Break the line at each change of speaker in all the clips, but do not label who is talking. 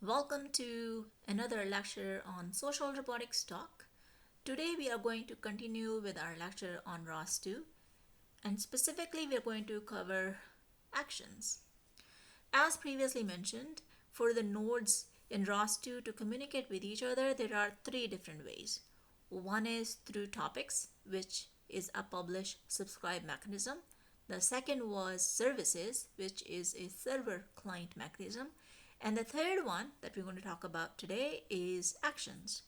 Welcome to another lecture on social robotics talk. Today we are going to continue with our lecture on ROS2, and specifically we are going to cover actions. As previously mentioned, for the nodes in ROS2 to communicate with each other, there are three different ways. One is through topics, which is a publish subscribe mechanism. The second was services, which is a server client mechanism. And the third one that we're going to talk about today is actions.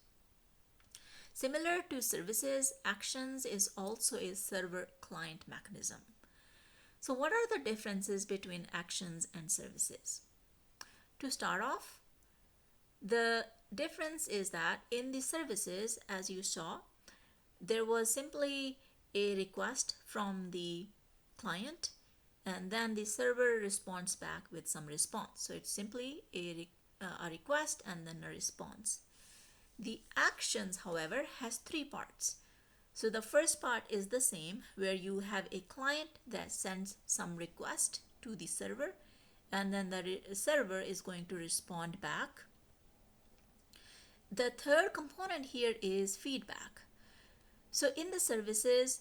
Similar to services, actions is also a server client mechanism. So what are the differences between actions and services? To start off, the difference is that in the services, as you saw, there was simply a request from the client and then the server responds back with some response. So it's simply a request and then a response. The actions, however, has three parts. So the first part is the same, where you have a client that sends some request to the server and then the server is going to respond back. The third component here is feedback. So in the services,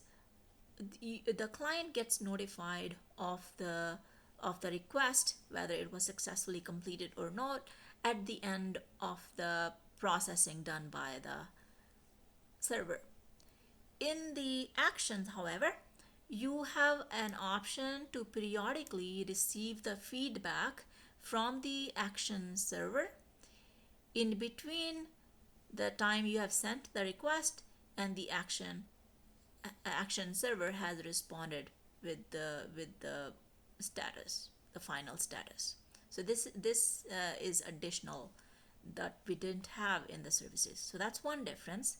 the client gets notified of the request, whether it was successfully completed or not, at the end of the processing done by the server. In the actions, however, you have an option to periodically receive the feedback from the action server in between the time you have sent the request and the action server has responded with the status, the final status. So this is additional that we didn't have in the services. So that's one difference.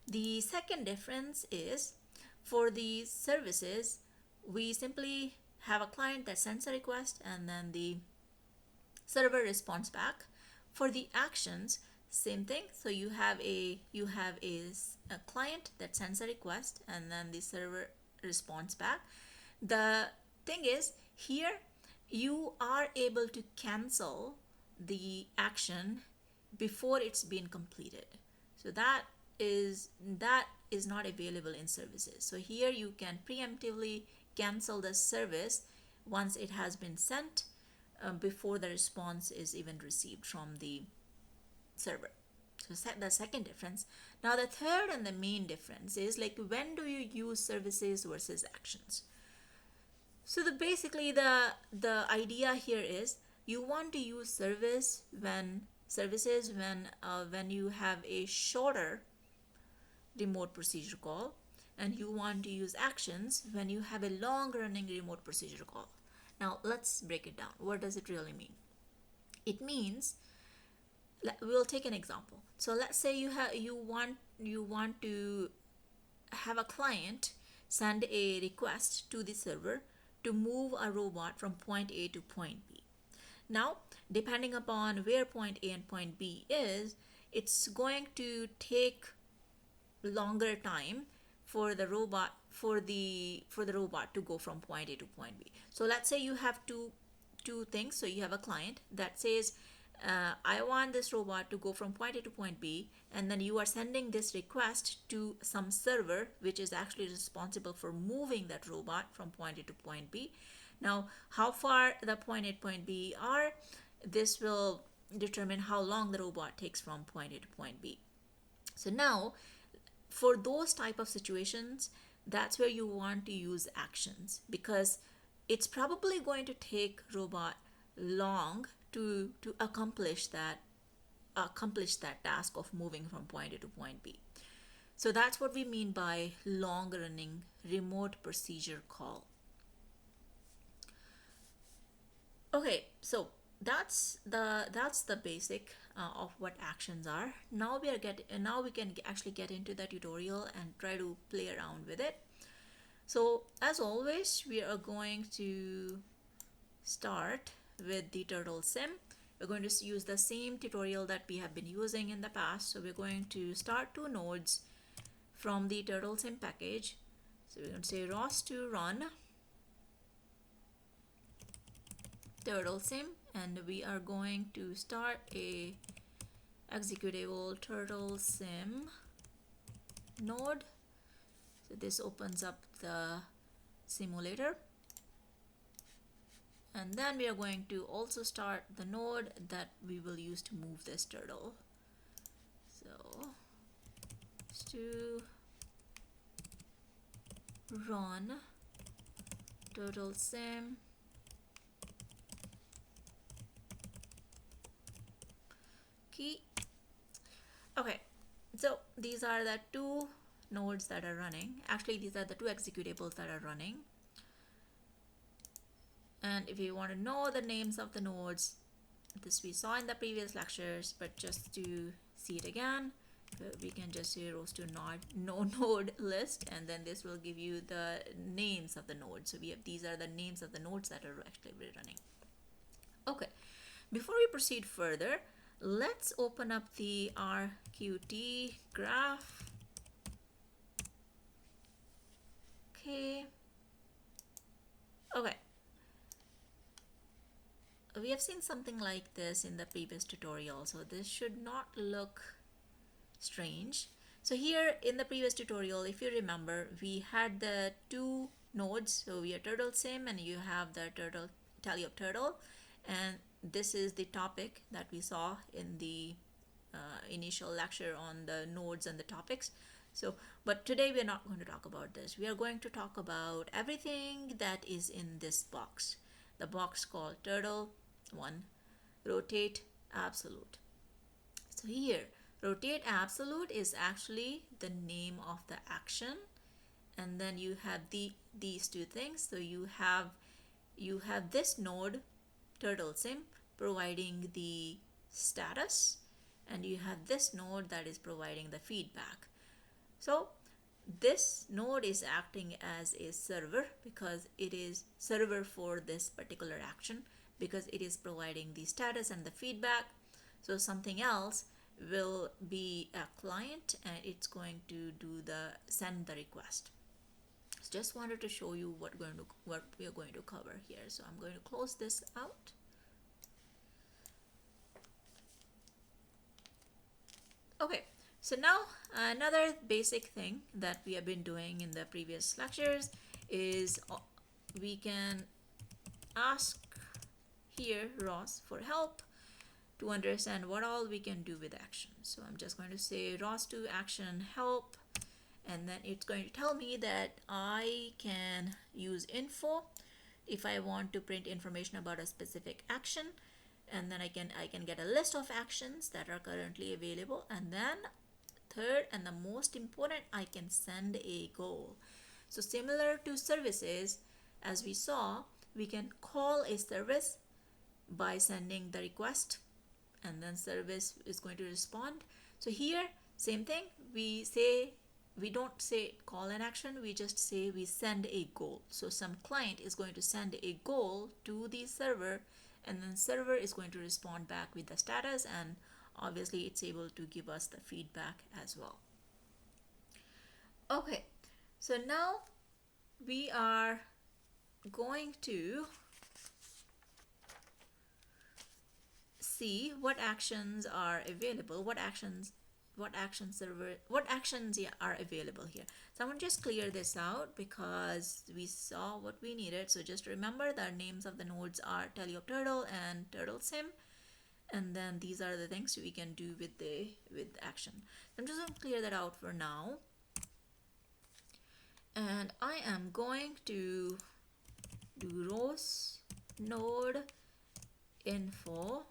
The second difference is for the services, we simply have a client that sends a request and then the server responds back. For the actions, same thing. So you have a client that sends a request and then the server responds back. The thing is, here you are able to cancel the action before it's been completed. So that is not available in services. So here you can preemptively cancel the service once it has been sent before the response is even received from the server. So the second difference. Now the third and the main difference is, like, when do you use services versus actions? So basically the idea here is you want to use services when you have a shorter remote procedure call, and you want to use actions when you have a long running remote procedure call. Now let's break it down. What does it really mean? It means, we'll take an example. So let's say you want to have a client send a request to the server to move a robot from point A to point B. Now, depending upon where point A and point B is, it's going to take longer time for the robot to go from point A to point B. So let's say you have two things. So you have a client that says, I want this robot to go from point A to point B, and then you are sending this request to some server which is actually responsible for moving that robot from point A to point B. Now, how far the point A to point B are, this will determine how long the robot takes from point A to point B. So now, for those type of situations, that's where you want to use actions, because it's probably going to take robot long to accomplish that task of moving from point A to point B. So that's what we mean by long running remote procedure call. Okay, so that's the basic of what actions are. Now we can actually get into the tutorial and try to play around with it. So as always, we are going to start with the turtle sim. We're going to use the same tutorial that we have been using in the past. So we're going to start two nodes from the turtle sim package. So we're going to say ROS2 run turtle sim, and we are going to start a executable turtle sim node. So this opens up the simulator, and then we are going to also start the node that we will use to move this turtle. So to run turtle sim key. Okay, so these are the two nodes that are running. Actually, these are the two executables that are running. And if you want to know the names of the nodes, this we saw in the previous lectures, but just to see it again, we can just say ROS2 node list, and then this will give you the names of the nodes. So we have, these are the names of the nodes that are actually running. Okay, before we proceed further, let's open up the RQT graph. Okay. Okay. We have seen something like this in the previous tutorial, so this should not look strange. So here in the previous tutorial, if you remember, we had the two nodes. So we have turtle sim, and you have the turtle tally of turtle, and this is the topic that we saw in the initial lecture on the nodes and the topics. So, but today we are not going to talk about this. We are going to talk about everything that is in this box. The box called turtle 1, rotate absolute. So here, rotate absolute is actually the name of the action, and then you have these two things. So you have this node turtle sim providing the status, and you have this node that is providing the feedback. So this node is acting as a server because it is server for this particular action, because it is providing the status and the feedback. So something else will be a client, and it's going to do the send the request. So just wanted to show you what we are going to cover here. So I'm going to close this out. Okay, so now another basic thing that we have been doing in the previous lectures is we can ask here ROS for help to understand what all we can do with action. So I'm just going to say ROS2 action help, and then it's going to tell me that I can use info if I want to print information about a specific action, and then I can get a list of actions that are currently available, and then third and the most important, I can send a goal. So similar to services, as we saw, we can call a service by sending the request, and then service is going to respond. So here, same thing, we don't say call an action, we just say we send a goal. So some client is going to send a goal to the server, and then server is going to respond back with the status, and obviously it's able to give us the feedback as well. Okay, so now we are going to see what actions are available, what actions are available here. So I'm going to just clear this out because we saw what we needed. So just remember the names of the nodes are tally of turtle and turtle sim, and then these are the things we can do with action. I'm just going to clear that out for now, and I am going to do ROS node info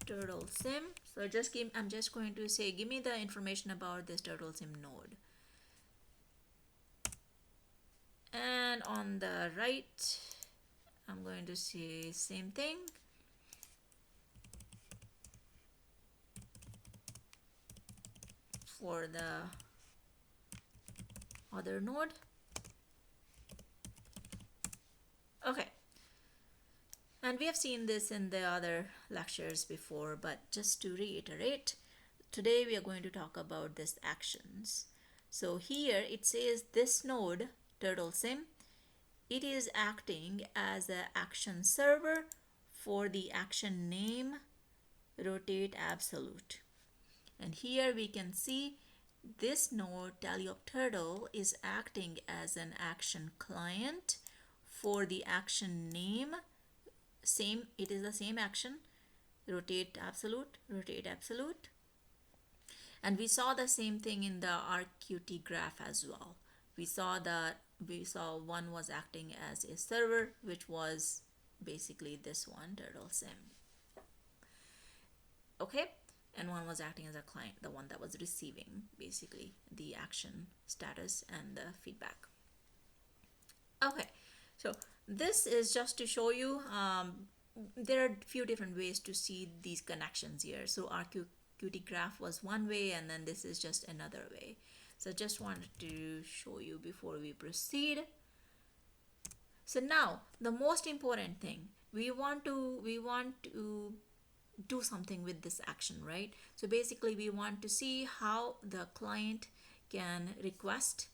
turtle sim. So I'm just going to say give me the information about this turtle sim node, and on the right I'm going to say same thing. For the other node. Okay, and we have seen this in the other lectures before, but just to reiterate, today we are going to talk about this actions. So here it says this node turtle sim it is acting as an action server for the action name rotate absolute. And here we can see this node teleopturtle is acting as an action client for the action name. Same, it is the same action, rotate absolute. And we saw the same thing in the RQT graph as well. We saw one was acting as a server, which was basically this one, turtle sim. Okay, and one was acting as a client, the one that was receiving basically the action status and the feedback. Okay, so this is just to show you there are a few different ways to see these connections here. So RQT graph was one way, and then this is just another way. So just wanted to show you before we proceed. So now the most important thing, we want to do something with this action, right? So basically we want to see how the client can request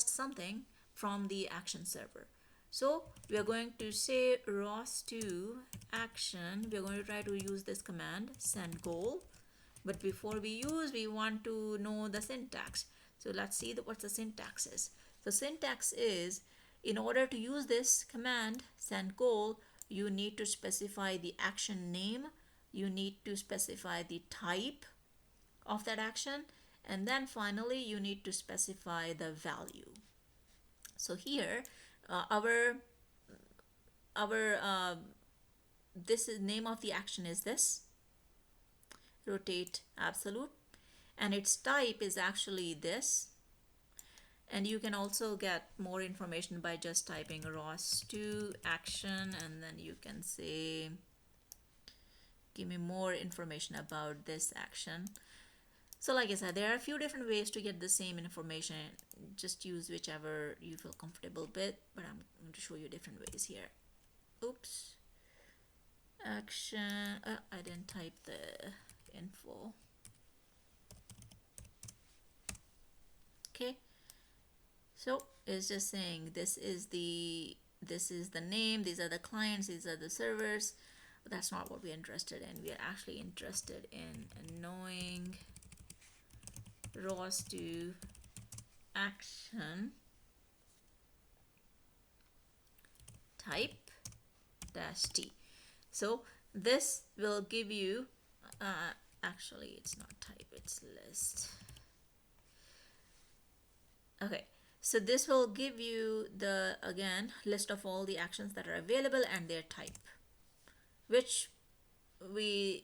something from the action server. So we are going to say ROS2 action. We are going to try to use this command send goal, but before we want to know the syntax. So let's see what the syntax is. The syntax is, in order to use this command send goal, you need to specify the action name, you need to specify the type of that action, and then finally you need to specify the value. So here our this is name of the action is this rotate absolute, and its type is actually this. And you can also get more information by just typing ROS2 action, and then you can say give me more information about this action. So like I said, there are a few different ways to get the same information. Just use whichever you feel comfortable with, but I'm going to show you different ways here. Oops. Action. I didn't type the info. Okay. So it's just saying this is the name, these are the clients, these are the servers. But that's not what we're interested in. We are actually interested in knowing ROS2 action type dash T. So this will give you actually it's not type, it's list. Okay, so this will give you the again list of all the actions that are available and their type, which we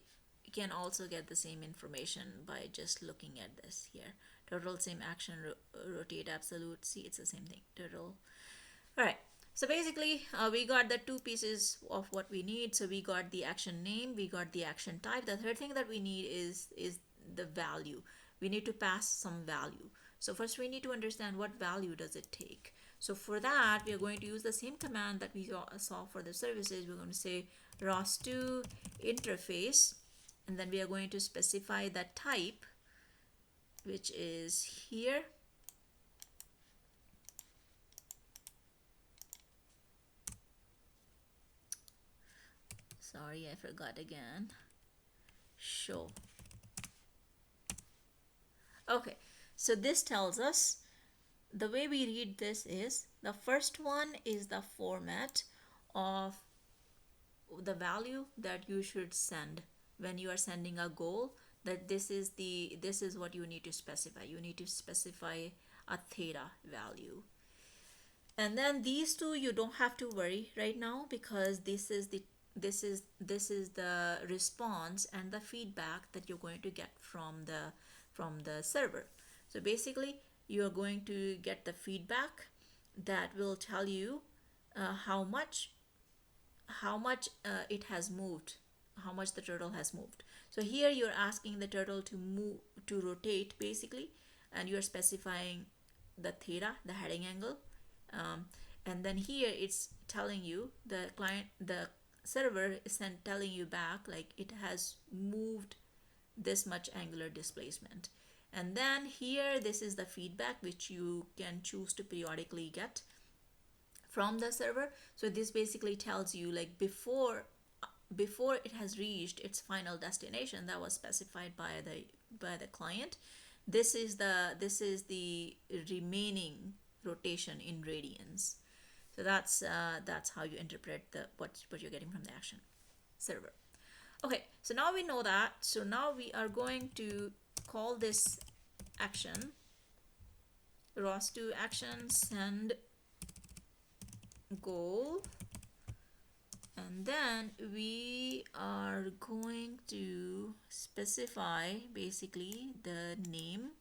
can also get the same information by just looking at this here. Total same action, rotate absolute. See, it's the same thing, total. All right, so basically we got the two pieces of what we need. So we got the action name, we got the action type. The third thing that we need is the value. We need to pass some value. So first we need to understand what value does it take. So for that, we are going to use the same command that we saw for the services. We're going to say ROS2 interface, and then we are going to specify the type, which is here. Sorry, I forgot again. Show. Okay, so this tells us, the way we read this is, the first one is the format of the value that you should send when you are sending a goal, that this is what you need to specify. You need to specify a theta value. And then these two you don't have to worry right now, because this is the response and the feedback that you're going to get from the server. So basically you are going to get the feedback that will tell you how much it has moved, how much the turtle has moved. So here you're asking the turtle to rotate basically, and you're specifying the theta, the heading angle, and then here it's telling you, the server is telling you back like it has moved this much angular displacement. And then here, this is the feedback which you can choose to periodically get from the server. So this basically tells you, like, before it has reached its final destination that was specified by the client, this is the remaining rotation in radians. So that's how you interpret what you're getting from the action server. Okay, so now we know that. So now we are going to call this action ROS2 action send goal, and then we are going to specify basically the name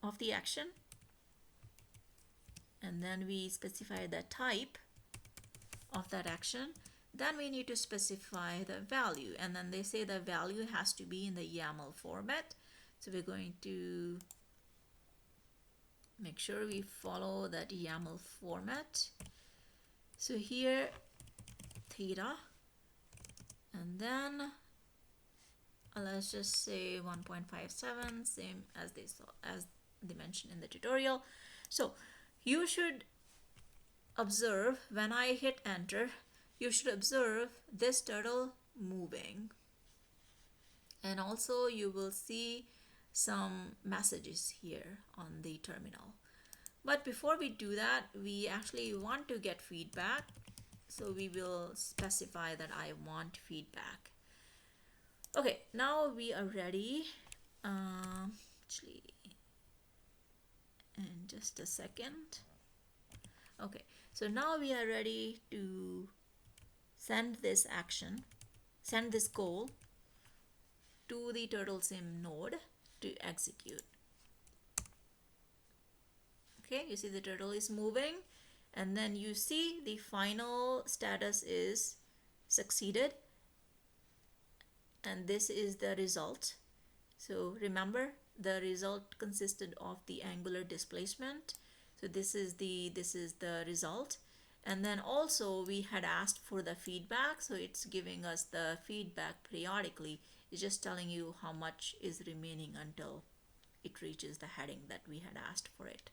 of the action, and then we specify the type of that action. Then we need to specify the value, and then they say the value has to be in the YAML format. So we're going to make sure we follow that YAML format. So here theta, and then let's just say 1.57, same as they mentioned in the tutorial. So you should observe when I hit enter, you should observe this turtle moving, and also you will see some messages here on the terminal. But before we do that, we actually want to get feedback, so we will specify that I want feedback. Okay, now we are ready. Actually, in just a second. Okay, so now we are ready to send this goal to the TurtleSim node to execute. Okay, you see the turtle is moving, and then you see the final status is succeeded, and this is the result. So remember, the result consisted of the angular displacement. So this is the result. And then also we had asked for the feedback, so it's giving us the feedback periodically. It's just telling you how much is remaining until it reaches the heading that we had asked for it.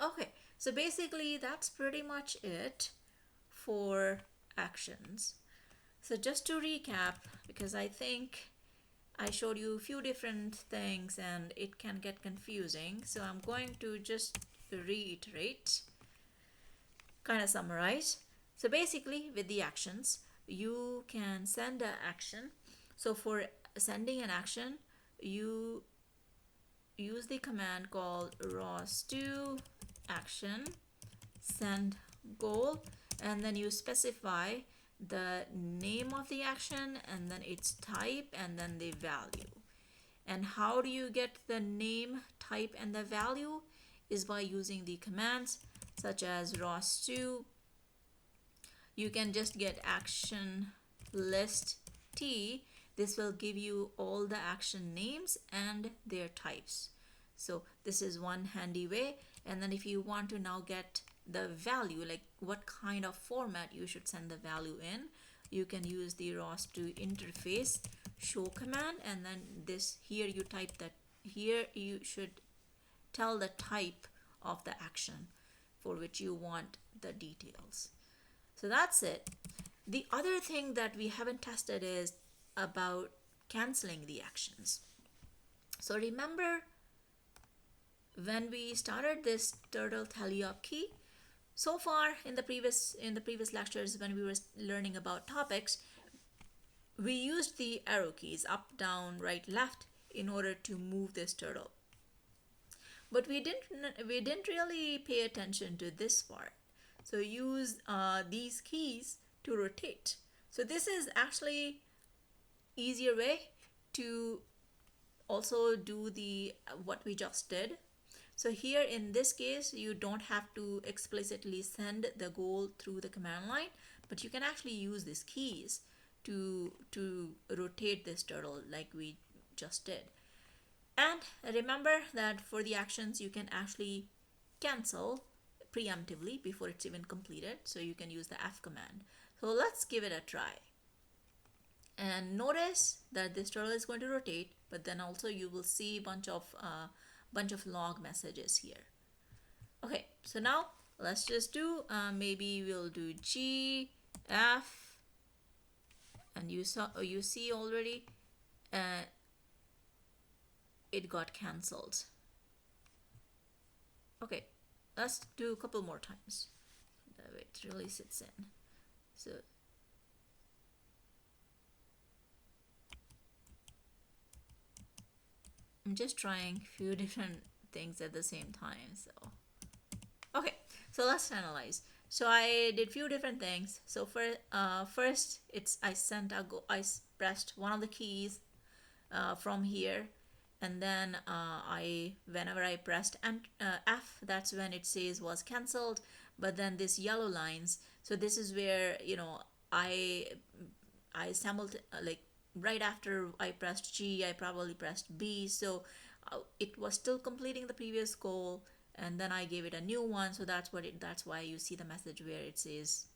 Okay, so basically that's pretty much it for actions. So just to recap, because I think I showed you a few different things and it can get confusing, so I'm going to just reiterate, kind of summarize. So basically with the actions, you can send an action. So for sending an action, you use the command called ROS2 action send goal, and then you specify the name of the action and then its type and then the value. And how do you get the name, type, and the value? Is by using the commands such as ROS2. You can just get action list T. This will give you all the action names and their types. So this is one handy way. And then if you want to now get the value, like what kind of format you should send the value in, you can use the ROS2 interface show command, and then this here you type that here you should tell the type of the action for which you want the details. So that's it. The other thing that we haven't tested is about canceling the actions. So remember when we started this turtle tally-up key, so far in the previous lectures when we were learning about topics, we used the arrow keys up, down, right, left in order to move this turtle. But we didn't really pay attention to this part. So use these keys to rotate. So this is actually easier way to also do the what we just did. So here in this case, you don't have to explicitly send the goal through the command line, but you can actually use these keys to rotate this turtle like we just did. And remember that for the actions, you can actually cancel preemptively before it's even completed. So you can use the F command. So let's give it a try. And notice that this turtle is going to rotate, but then also you will see bunch of log messages here. Okay, so now let's just do maybe we'll do G F, and you see already uh, it got cancelled. Okay, let's do a couple more times. That way it really sits in. So I'm just trying a few different things at the same time. So okay, so let's analyze. So I did few different things. So first, I pressed one of the keys from here, and then whenever I pressed F, that's when it says was cancelled. But then this yellow lines, so this is where I I stumbled like right after I pressed G, I probably pressed B, so it was still completing the previous goal, and then I gave it a new one. So that's why you see the message where it says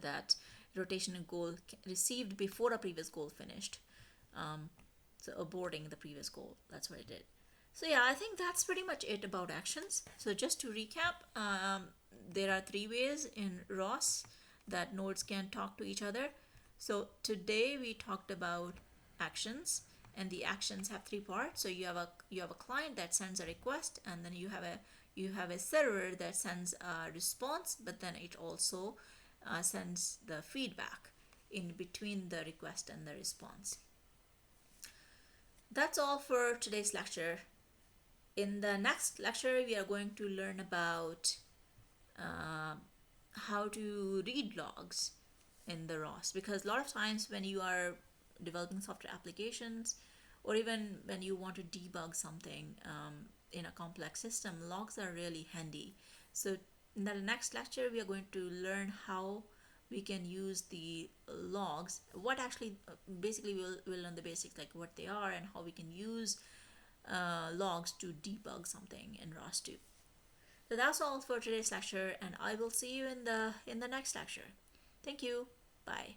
that rotation goal received before a previous goal finished. Um, so aborting the previous goal. That's what it did. So yeah, I think that's pretty much it about actions. So just to recap, there are three ways in ROS that nodes can talk to each other. So today we talked about actions, and the actions have three parts. So you have a client that sends a request, and then you have a server that sends a response, but then it also sends the feedback in between the request and the response. That's all for today's lecture. In the next lecture, we are going to learn about uh, how to read logs in the ROS, because a lot of times when you are developing software applications, or even when you want to debug something in a complex system, logs are really handy. So in the next lecture, we are going to learn how we can use the logs. What actually, basically, we'll learn the basics, like what they are and how we can use logs to debug something in ROS2. So that's all for today's lecture, and I will see you in the next lecture. Thank you. Bye.